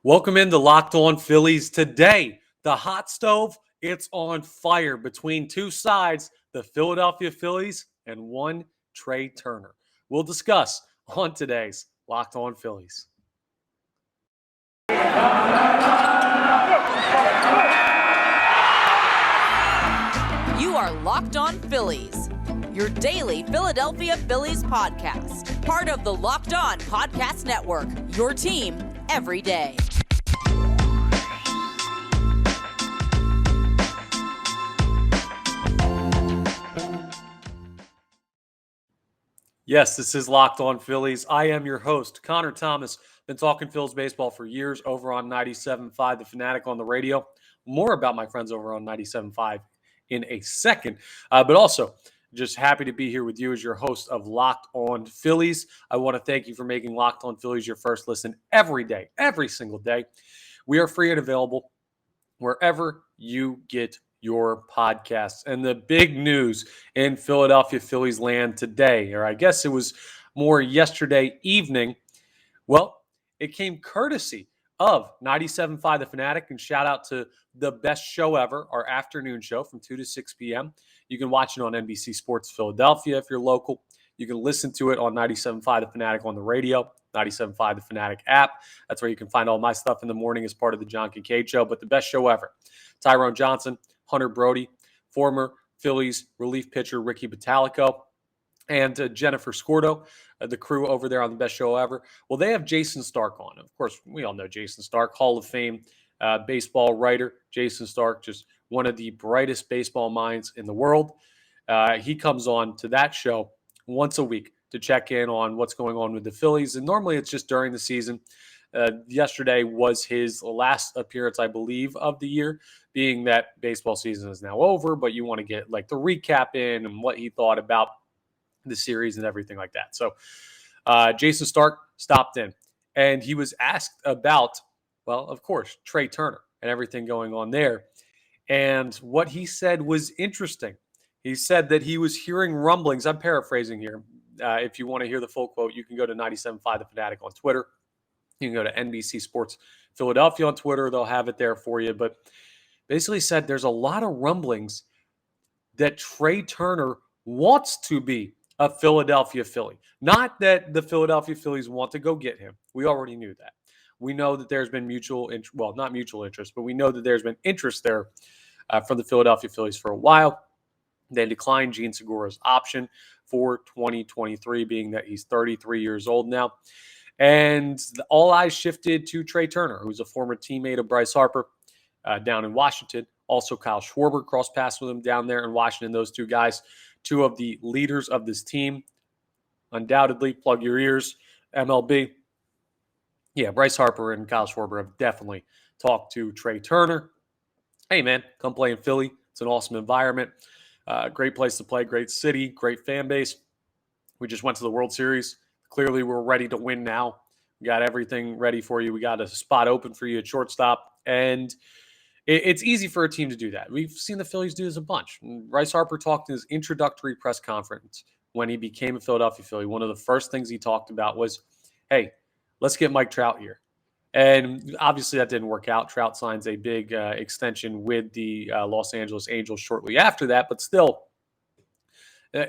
Welcome into Locked On Phillies. Today, the hot stove, it's on fire between two sides, the Philadelphia Phillies and one Trey Turner. We'll discuss on today's Locked On Phillies. You are Locked On Phillies, your daily Philadelphia Phillies podcast. Part of the Locked On Podcast Network, your team every day. Yes, this is Locked On Phillies. I am your host, Connor Thomas. Been talking Phillies baseball for years over on 97.5, the Fanatic on the radio. More about my friends over on 97.5 in a second. But also, just happy to be here with you as your host of Locked On Phillies. I want to thank you for making Locked On Phillies your first listen every day, every single day. We are free and available wherever you get your podcasts. And the big news in Philadelphia Phillies land today, or I guess it was more yesterday evening, well, it came courtesy of 97.5 The Fanatic, and shout out to the best show ever, our afternoon show from 2 to 6 p.m. You can watch it on NBC Sports Philadelphia if you're local. You can listen to it on 97.5 The Fanatic on the radio, 97.5 The Fanatic app. That's where you can find all my stuff in the morning as part of the John Kincaid Show. But the best show ever. Tyrone Johnson, Hunter Brody, former Phillies relief pitcher Ricky Bottalico, and Jennifer Scordo, the crew over there on the best show ever. Well, they have Jayson Stark on. Of course, we all know Jayson Stark, Hall of Fame baseball writer. Jayson Stark, just one of the brightest baseball minds in the world. He comes on to that show once a week to check in on what's going on with the Phillies. And normally it's just during the season. Yesterday was his last appearance, I believe, of the year, being that baseball season is now over, but you want to get like the recap in and what he thought about the series and everything like that. So Jayson Stark stopped in and he was asked about, well, of course, Trey Turner and everything going on there. And what he said was interesting. He said that he was hearing rumblings. I'm paraphrasing here. If you want to hear the full quote, you can go to 97.5 The Fanatic on Twitter. You can go to NBC Sports Philadelphia on Twitter. They'll have it there for you. But basically said there's a lot of rumblings that Trey Turner wants to be a Philadelphia Philly. Not that the Philadelphia Phillies want to go get him. We already knew that. We know that there's been not mutual interest, but we know that there's been interest there from the Philadelphia Phillies for a while. They declined Jean Segura's option for 2023, being that he's 33 years old now. And all eyes shifted to Trey Turner, who's a former teammate of Bryce Harper down in Washington. Also, Kyle Schwarber crossed paths with him down there in Washington. Those two guys, two of the leaders of this team. Undoubtedly, plug your ears, MLB. Yeah, Bryce Harper and Kyle Schwarber have definitely talked to Trey Turner. Hey, man, come play in Philly. It's an awesome environment. Great place to play, great city, great fan base. We just went to the World Series. Clearly, we're ready to win now. We got everything ready for you. We got a spot open for you at shortstop. And it's easy for a team to do that. We've seen the Phillies do this a bunch. Bryce Harper talked in his introductory press conference when he became a Philadelphia Philly. One of the first things he talked about was, hey, let's get Mike Trout here. And obviously that didn't work out. Trout signs a big extension with the Los Angeles Angels shortly after that. But still,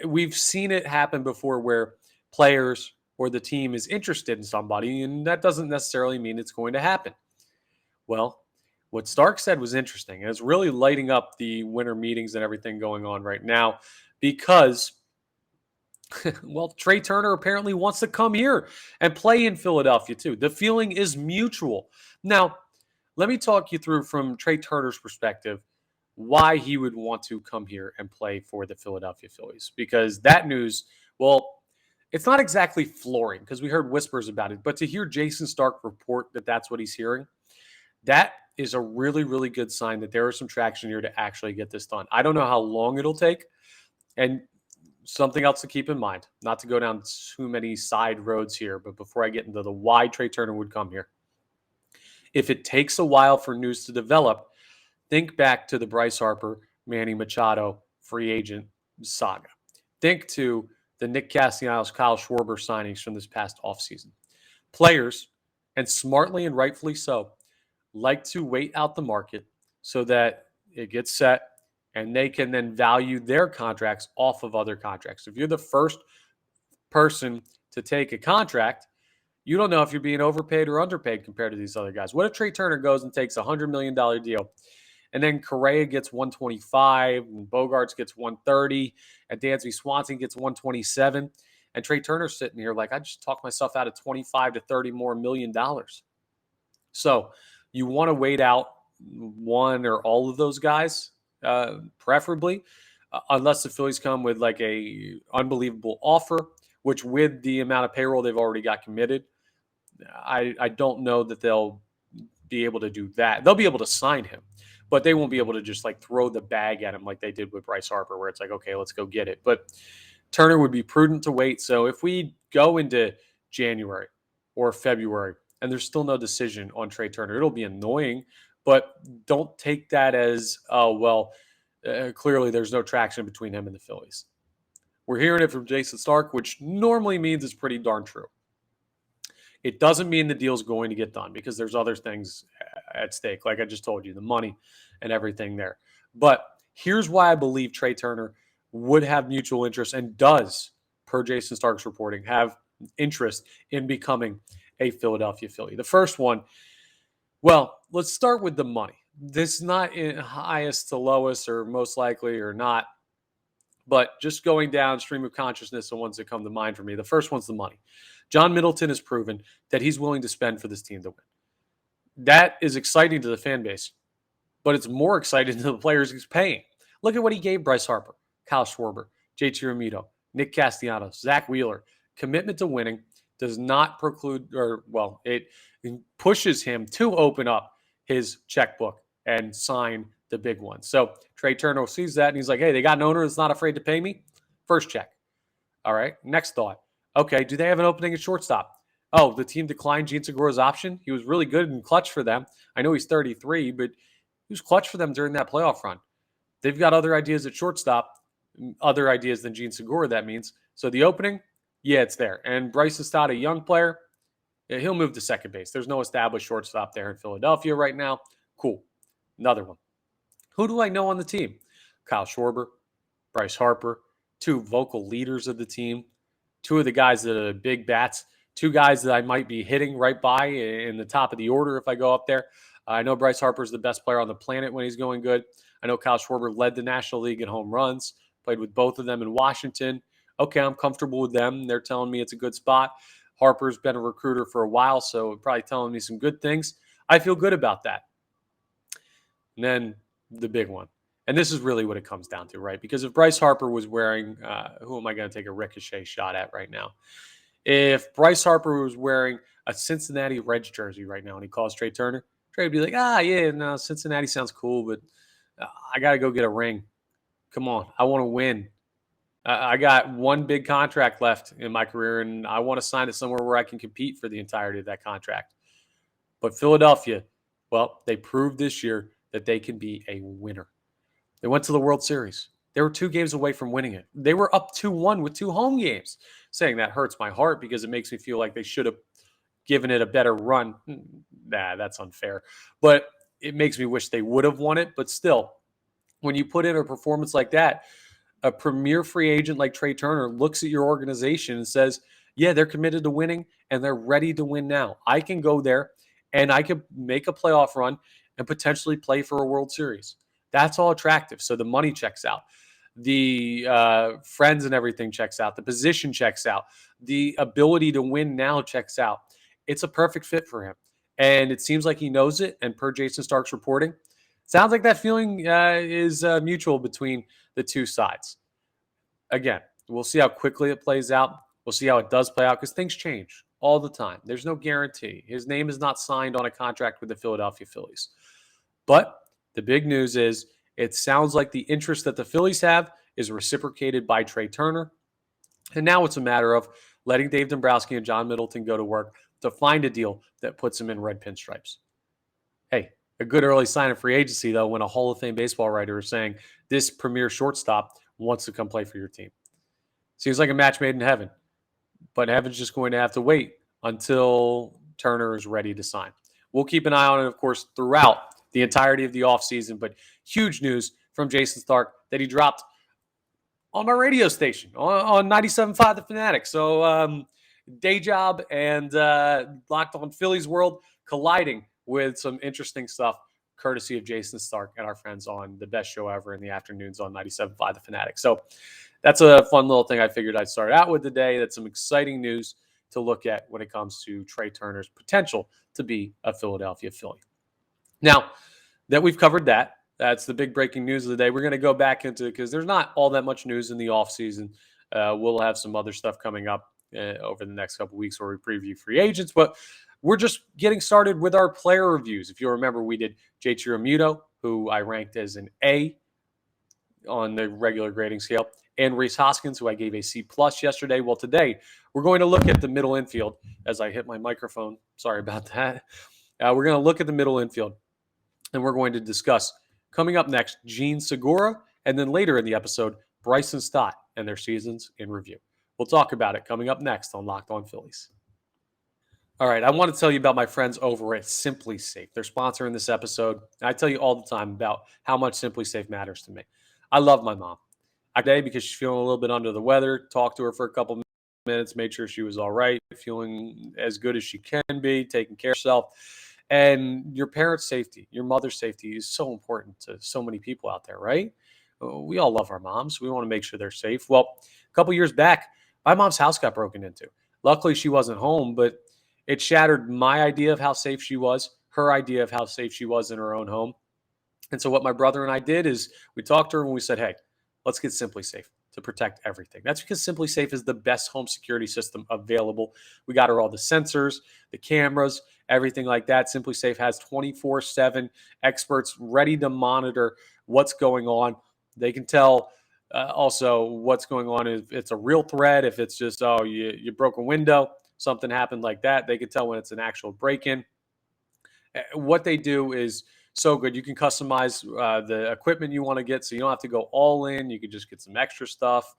we've seen it happen before where players or the team is interested in somebody, and that doesn't necessarily mean it's going to happen. Well, what Stark said was interesting, and it's really lighting up the winter meetings and everything going on right now because, well, Trey Turner apparently wants to come here and play in Philadelphia too. The feeling is mutual. Now, let me talk you through from Trey Turner's perspective why he would want to come here and play for the Philadelphia Phillies, because that news, well, it's not exactly flooring because we heard whispers about it, but to hear Jayson Stark report that that's what he's hearing, that is a really, really good sign that there is some traction here to actually get this done. I don't know how long it'll take. And something else to keep in mind, not to go down too many side roads here, but before I get into the why Trey Turner would come here, if it takes a while for news to develop, think back to the Bryce Harper, Manny Machado free agent saga. Think to the Nick Castellanos, Kyle Schwarber signings from this past offseason. Players, and smartly and rightfully so, like to wait out the market so that it gets set and they can then value their contracts off of other contracts. If you're the first person to take a contract, you don't know if you're being overpaid or underpaid compared to these other guys. What if Trey Turner goes and takes a $100 million deal, and then Correa gets 125, and Bogarts gets 130, and Dansby Swanson gets 127, and Trey Turner's sitting here like, I just talked myself out of 25 to 30 more $1 million. So you want to wait out one or all of those guys, preferably, unless the Phillies come with like a unbelievable offer, which with the amount of payroll they've already got committed, I don't know that they'll be able to do that. They'll be able to sign him, but they won't be able to just like throw the bag at him like they did with Bryce Harper, where it's like, okay, let's go get it. But Turner would be prudent to wait. So if we go into January or February and there's still no decision on Trea Turner, it'll be annoying, but don't take that as, clearly there's no traction between him and the Phillies. We're hearing it from Jayson Stark, which normally means it's pretty darn true. It doesn't mean the deal's going to get done because there's other things at stake, like I just told you, the money and everything there. But here's why I believe Trea Turner would have mutual interest and does, per Jayson Stark's reporting, have interest in becoming a Philadelphia Philly. The first one, well, let's start with the money. This is not in highest to lowest or most likely or not, but just going down stream of consciousness, the ones that come to mind for me. The first one's the money. John Middleton has proven that he's willing to spend for this team to win. That is exciting to the fan base, but it's more exciting to the players he's paying. Look at what he gave Bryce Harper, Kyle Schwarber, JT Realmuto, Nick Castellanos, Zach Wheeler. Commitment to winning does not preclude, it pushes him to open up his checkbook and sign the big one. So Trea Turner sees that and he's like, hey, they got an owner that's not afraid to pay me. First check. All right. Next thought. Okay, do they have an opening at shortstop? Oh, the team declined Jean Segura's option. He was really good and clutch for them. I know he's 33, but he was clutch for them during that playoff run. They've got other ideas at shortstop, other ideas than Jean Segura, that means. So the opening, yeah, it's there. And Bryson Stott, a young player, he'll move to second base. There's no established shortstop there in Philadelphia right now. Cool. Another one. Who do I know on the team? Kyle Schwarber, Bryce Harper, two vocal leaders of the team. Two of the guys that are big bats, two guys that I might be hitting right by in the top of the order if I go up there. I know Bryce Harper is the best player on the planet when he's going good. I know Kyle Schwarber led the National League in home runs, played with both of them in Washington. Okay, I'm comfortable with them. They're telling me it's a good spot. Harper's been a recruiter for a while, so probably telling me some good things. I feel good about that. And then the big one. And this is really what it comes down to, right? Because if Bryce Harper was wearing, who am I going to take a ricochet shot at right now? If Bryce Harper was wearing a Cincinnati Reds jersey right now and he calls Trea Turner, Trey would be like, Cincinnati sounds cool, but I got to go get a ring. Come on, I want to win. I got one big contract left in my career, and I want to sign it somewhere where I can compete for the entirety of that contract. But Philadelphia, well, they proved this year that they can be a winner. They went to the World Series. They were 2 games away from winning it. They were up 2-1 with 2 home games. Saying that hurts my heart because it makes me feel like they should have given it a better run. Nah, that's unfair. But it makes me wish they would have won it. But still, when you put in a performance like that, a premier free agent like Trea Turner looks at your organization and says, yeah, they're committed to winning and they're ready to win now. I can go there and I can make a playoff run and potentially play for a World Series. That's all attractive. So the money checks out. The friends and everything checks out. The position checks out. The ability to win now checks out. It's a perfect fit for him. And it seems like he knows it. And per Jayson Stark's reporting, sounds like that feeling is mutual between the two sides. Again, we'll see how quickly it plays out. We'll see how it does play out because things change all the time. There's no guarantee. His name is not signed on a contract with the Philadelphia Phillies. But the big news is it sounds like the interest that the Phillies have is reciprocated by Trea Turner. And now it's a matter of letting Dave Dombrowski and John Middleton go to work to find a deal that puts him in red pinstripes. Hey, a good early sign of free agency, though, when a Hall of Fame baseball writer is saying this premier shortstop wants to come play for your team. Seems like a match made in heaven. But heaven's just going to have to wait until Turner is ready to sign. we'll keep an eye on it, of course, throughout the entirety of the offseason. But huge news from Jayson Stark that he dropped on my radio station on 97.5 The Fanatic. So day job and Locked On Phillies world colliding with some interesting stuff courtesy of Jayson Stark and our friends on the best show ever in the afternoons on 97.5 The Fanatic. So that's a fun little thing I figured I'd start out with today. That's some exciting news to look at when it comes to Trey Turner's potential to be a Philadelphia Philly. Now that we've covered that, that's the big breaking news of the day. We're going to go back into, because there's not all that much news in the offseason. We'll have some other stuff coming up over the next couple of weeks where we preview free agents, but we're just getting started with our player reviews. If you remember, we did JT Realmuto, who I ranked as an A on the regular grading scale, and Rhys Hoskins, who I gave a C+ yesterday. Well, today we're going to look at the middle infield. As I hit my microphone, sorry about that. We're going to look at the middle infield, and we're going to discuss, coming up next, Jean Segura, and then later in the episode, Bryson Stott and their seasons in review. We'll talk about it coming up next on Locked On Phillies. All right, I want to tell you about my friends over at SimpliSafe. They're sponsoring this episode. I tell you all the time about how much SimpliSafe matters to me. I love my mom. Today, because she's feeling a little bit under the weather, talked to her for a couple minutes, made sure she was all right, feeling as good as she can be, taking care of herself. And your parents' safety, your mother's safety is so important to so many people out there, right? We all love our moms. We want to make sure they're safe. Well, a couple years back, my mom's house got broken into. Luckily, she wasn't home, but it shattered my idea of how safe she was, her idea of how safe she was in her own home. And so what my brother and I did is we talked to her and we said, hey, let's get SimpliSafe to protect everything. That's because SimpliSafe is the best home security system available. We got her all the sensors, the cameras, everything like that. SimpliSafe has 24/7 experts ready to monitor what's going on. They can tell also what's going on if it's a real threat, if it's just, you broke a window, something happened like that. They can tell when it's an actual break-in. What they do is so good. You can customize the equipment you want to get, so you don't have to go all in. You can just get some extra stuff.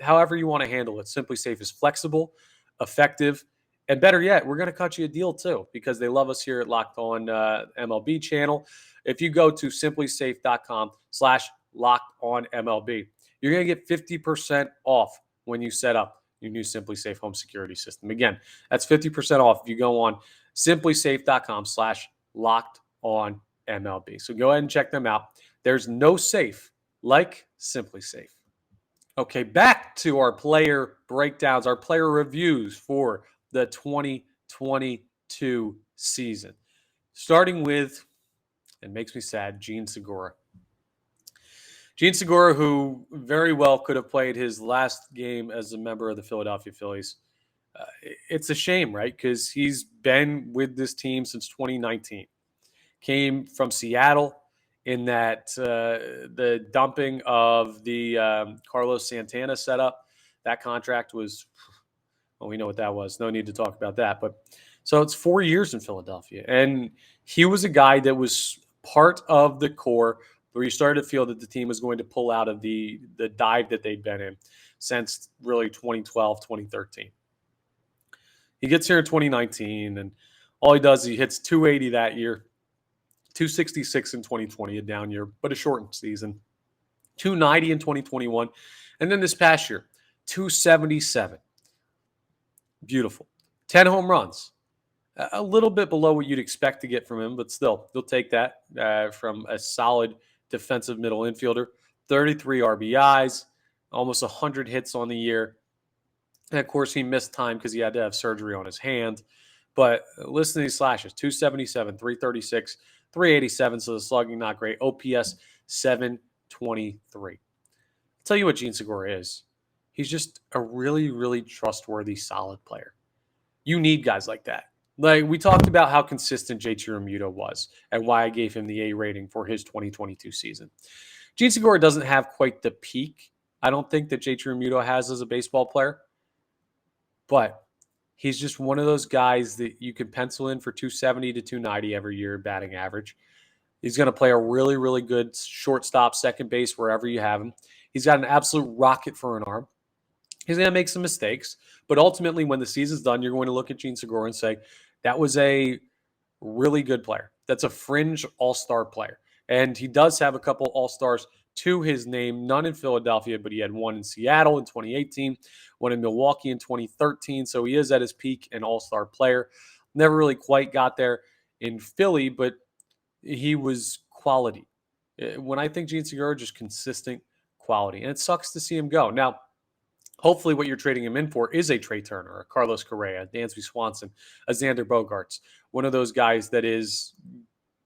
However you want to handle it. SimpliSafe is flexible, effective, and better yet, we're going to cut you a deal too because they love us here at Locked On MLB channel. If you go to simplisafe.com/LockedOnMLB, you're going to get 50% off when you set up your new SimpliSafe home security system. Again, that's 50% off if you go on simplisafe.com/LockedOnMLB. So go ahead and check them out. There's no safe like SimpliSafe. Okay, back to our player breakdowns, our player reviews for the 2022 season. Starting with, it makes me sad, Jean Segura. Jean Segura, who very well could have played his last game as a member of the Philadelphia Phillies. It's a shame, right? Because he's been with this team since 2019. Came from Seattle in that the dumping of the Carlos Santana setup. That contract was, well, we know what that was. No need to talk about that. But so it's 4 years in Philadelphia. And he was a guy that was part of the core where you started to feel that the team was going to pull out of the dive that they'd been in since really 2012, 2013. He gets here in 2019, and all he does is he hits 280 that year, 266 in 2020, a down year, but a shortened season, 290 in 2021, and then this past year, 277. Beautiful. 10 home runs. A little bit below what you'd expect to get from him, but still, you'll take that from a solid defensive middle infielder. 33 RBIs, almost 100 hits on the year. And of course, he missed time because he had to have surgery on his hand. But listen to these slashes: 277, 336, 387. So the slugging, not great. OPS 723. I'll tell you what Jean Segura is. He's just a really, really trustworthy, solid player. You need guys like that. Like we talked about how consistent JT Realmuto was and why I gave him the A rating for his 2022 season. Jean Segura doesn't have quite the peak, I don't think, that JT Realmuto has as a baseball player. But he's just one of those guys that you can pencil in for 270 to 290 every year batting average. He's going to play a really, really good shortstop, second base, wherever you have him. He's got an absolute rocket for an arm. He's going to make some mistakes. But ultimately, when the season's done, you're going to look at Jean Segura and say, that was a really good player. That's a fringe all-star player. And he does have a couple all-stars to his name, none in Philadelphia, but he had one in Seattle in 2018, one in Milwaukee in 2013. So he is at his peak an all-star player. Never really quite got there in Philly, but he was quality. When I think Jean Segura, just consistent quality. And it sucks to see him go. Now, hopefully what you're trading him in for is a Trea Turner, a Carlos Correa, Dansby Swanson, a Xander Bogaerts, one of those guys that is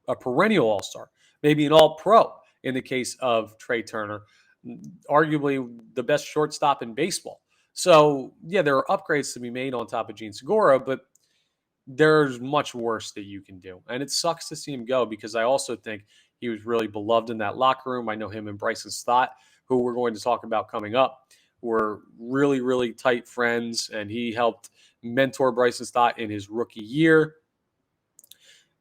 a perennial all-star, maybe an all-pro in the case of Trey Turner, arguably the best shortstop in baseball. So, yeah, there are upgrades to be made on top of Jean Segura, but there's much worse that you can do. And it sucks to see him go because I also think he was really beloved in that locker room. I know him and Bryson Stott, who we're going to talk about coming up, were really, really tight friends, and he helped mentor Bryson Stott in his rookie year.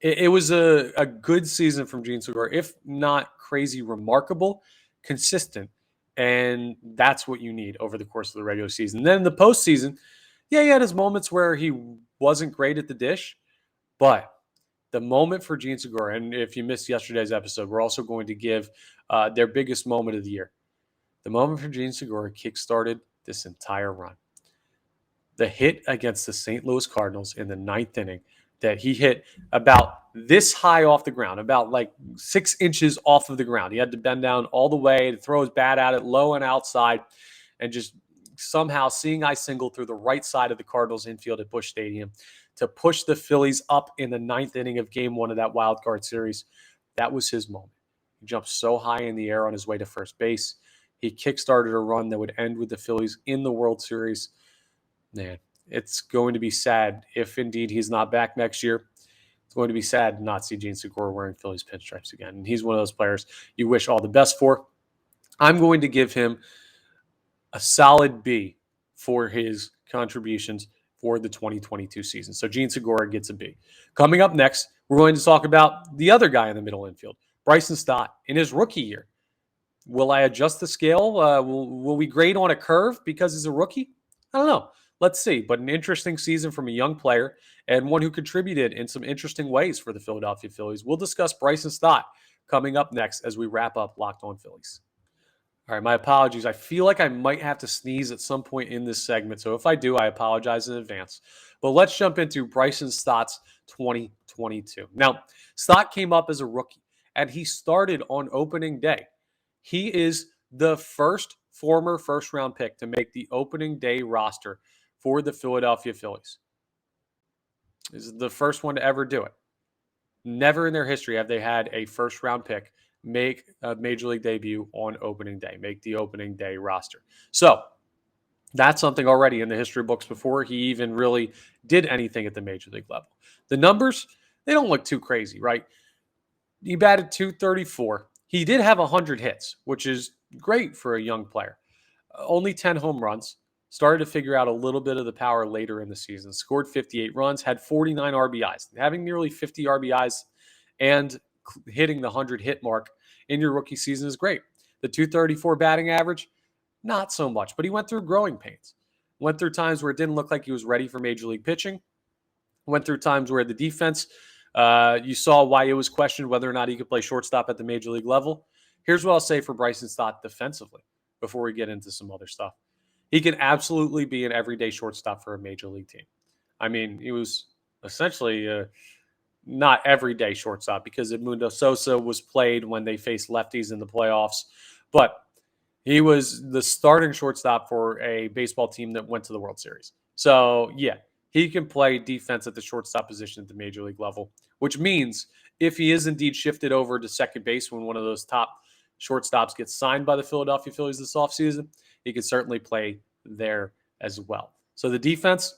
It was a good season from Jean Segura, if not crazy remarkable, consistent. And that's what you need over the course of the regular season. Then in the postseason, yeah, he had his moments where he wasn't great at the dish, but the moment for Jean Segura, and if you missed yesterday's episode, we're also going to give their biggest moment of the year. The moment for Jean Segura kickstarted this entire run. The hit against the St. Louis Cardinals in the ninth inning that he hit about this high off the ground, about like 6 inches off of the ground. He had to bend down all the way to throw his bat at it low and outside, and just somehow seeing eye single through the right side of the Cardinals infield at Busch Stadium to push the Phillies up in the ninth inning of Game 1 of that wild card series. That was his moment. He jumped so high in the air on his way to first base. He kickstarted a run that would end with the Phillies in the World Series. Man, it's going to be sad if indeed he's not back next year. It's going to be sad to not see Jean Segura wearing Phillies pinstripes again. And he's one of those players you wish all the best for. I'm going to give him a solid B for his contributions for the 2022 season. So Jean Segura gets a B. Coming up next, we're going to talk about the other guy in the middle infield, Bryson Stott, in his rookie year. Will I adjust the scale? Will we grade on a curve because he's a rookie? I don't know. Let's see. But an interesting season from a young player and one who contributed in some interesting ways for the Philadelphia Phillies. We'll discuss Bryson Stott coming up next as we wrap up Locked On Phillies. All right, my apologies. I feel like I might have to sneeze at some point in this segment. So if I do, I apologize in advance. But let's jump into Bryson Stott's 2022. Now, Stott came up as a rookie, and he started on opening day. He is the first former first-round pick to make the opening day roster for the Philadelphia Phillies. This is the first one to ever do it. Never in their history have they had a first-round pick make a Major League debut on opening day, make the opening day roster. So that's something already in the history books before he even really did anything at the Major League level. The numbers, they don't look too crazy, right? He batted .234. He did have 100 hits, which is great for a young player. Only 10 home runs. Started to figure out a little bit of the power later in the season. Scored 58 runs, had 49 RBIs. Having nearly 50 RBIs and hitting the 100 hit mark in your rookie season is great. The .234 batting average, not so much, but he went through growing pains. Went through times where it didn't look like he was ready for Major League pitching. Went through times where the defense, you saw why it was questioned whether or not he could play shortstop at the Major League level. Here's what I'll say for Bryson Stott defensively before we get into some other stuff. He can absolutely be an everyday shortstop for a Major League team. I mean, he was essentially not everyday shortstop because Edmundo Sosa was played when they faced lefties in the playoffs, but he was the starting shortstop for a baseball team that went to the World Series. So, yeah, he can play defense at the shortstop position at the Major League level, which means if he is indeed shifted over to second base when one of those top shortstops gets signed by the Philadelphia Phillies this offseason, he could certainly play there as well. So the defense,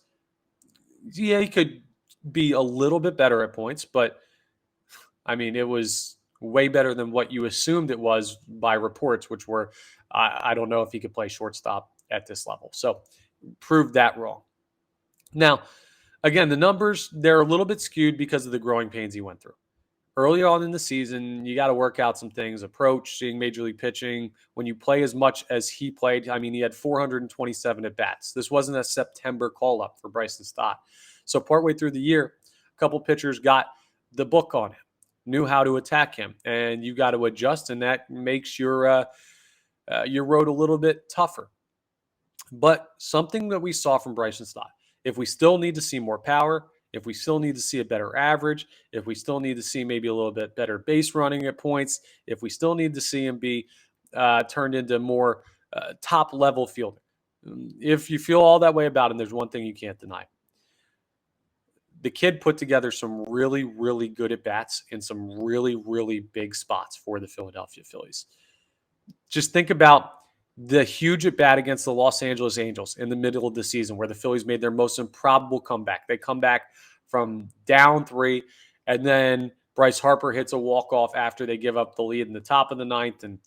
yeah, he could be a little bit better at points, but I mean, it was way better than what you assumed it was by reports, which were, I don't know if he could play shortstop at this level. So proved that wrong. Now, again, the numbers, they're a little bit skewed because of the growing pains he went through. Early on in the season, you got to work out some things, approach, seeing Major League pitching. When you play as much as he played, I mean, he had 427 at-bats. This wasn't a September call-up for Bryson Stott. So partway through the year, a couple pitchers got the book on him, knew how to attack him, and you got to adjust, and that makes your road a little bit tougher. But something that we saw from Bryson Stott, if we still need to see more power, if we still need to see a better average, if we still need to see maybe a little bit better base running at points, if we still need to see him be turned into more top level fielding, if you feel all that way about him, there's one thing you can't deny. The kid put together some really, really good at bats in some really, really big spots for the Philadelphia Phillies. Just think about the huge at bat against the Los Angeles Angels in the middle of the season where the Phillies made their most improbable comeback. They come back from down 3, and then Bryce Harper hits a walk-off after they give up the lead in the top of the 9th, and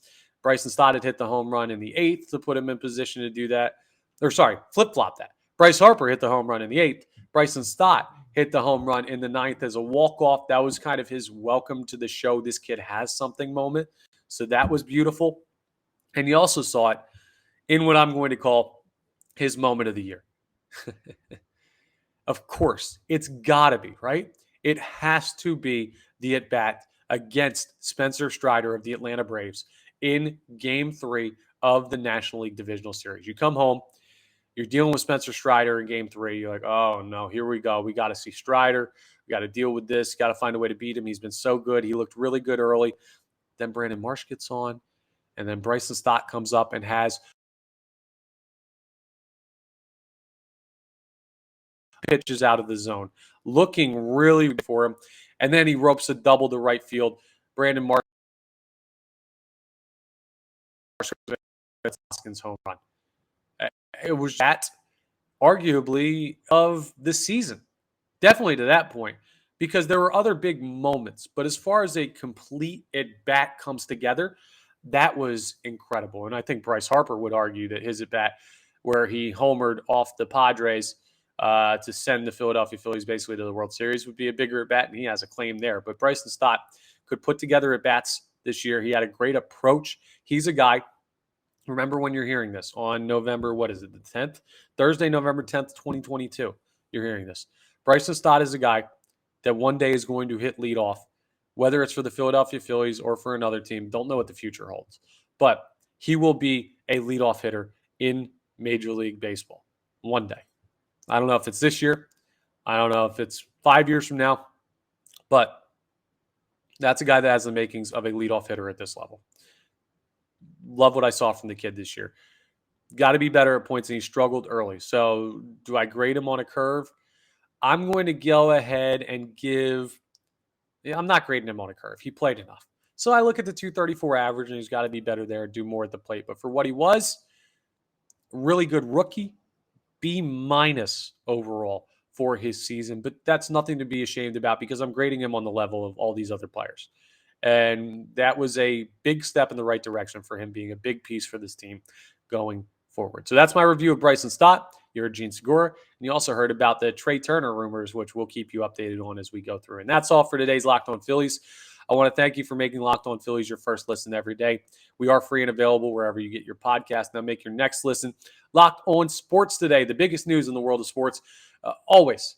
Bryson Stott had hit the home run in the 8th to put him in position to do that. Or sorry, flip-flop that. Bryce Harper hit the home run in the 8th. Bryson Stott hit the home run in the 9th as a walk-off. That was kind of his welcome to the show. This kid has something moment. So that was beautiful. And you also saw it in what I'm going to call his moment of the year. Of course, it's got to be, right? It has to be the at-bat against Spencer Strider of the Atlanta Braves in Game 3 of the National League Divisional Series. You come home, you're dealing with Spencer Strider in Game 3. You're like, oh, no, here we go. We got to see Strider. We got to deal with this. Got to find a way to beat him. He's been so good. He looked really good early. Then Brandon Marsh gets on, and then Bryson Stott comes up and has pitches out of the zone, looking really good for him. And then he ropes a double to right field. Brandon Marsh Hoskins home run. It was that arguably of the season. Definitely to that point, because there were other big moments. But as far as a complete at-bat comes together, that was incredible. And I think Bryce Harper would argue that his at-bat, where he homered off the Padres to send the Philadelphia Phillies basically to the World Series, would be a bigger at-bat, and he has a claim there. But Bryson Stott could put together at-bats this year. He had a great approach. He's a guy. Remember when you're hearing this on November, what is it, the 10th? Thursday, November 10th, 2022. You're hearing this. Bryson Stott is a guy that one day is going to hit leadoff, whether it's for the Philadelphia Phillies or for another team. Don't know what the future holds. But he will be a leadoff hitter in Major League Baseball one day. I don't know if it's this year. I don't know if it's 5 years from now. But that's a guy that has the makings of a leadoff hitter at this level. Love what I saw from the kid this year. Got to be better at points, and he struggled early. So do I grade him on a curve? I'm going to go ahead and I'm not grading him on a curve. He played enough. So I look at the 234 average, and he's got to be better there, do more at the plate. But for what he was, really good rookie, B- overall for his season. But that's nothing to be ashamed about because I'm grading him on the level of all these other players. And that was a big step in the right direction for him being a big piece for this team going forward. So that's my review of Bryson Stott. You heard Jean Segura, and you also heard about the Trey Turner rumors, which we'll keep you updated on as we go through. And that's all for today's Locked On Phillies. I want to thank you for making Locked On Phillies your first listen every day. We are free and available wherever you get your podcast. Now make your next listen Locked On Sports Today, the biggest news in the world of sports, always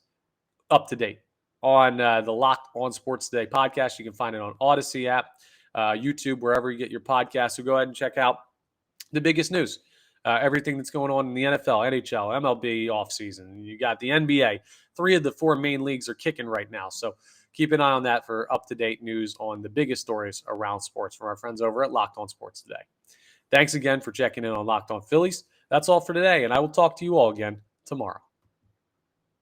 up to date on the Locked On Sports Today podcast. You can find it on Odyssey app, YouTube, wherever you get your podcast. So go ahead and check out the biggest news. Everything that's going on in the NFL, NHL, MLB offseason. You got the NBA. 3 of the 4 main leagues are kicking right now. So keep an eye on that for up-to-date news on the biggest stories around sports from our friends over at Locked On Sports Today. Thanks again for checking in on Locked On Phillies. That's all for today, and I will talk to you all again tomorrow.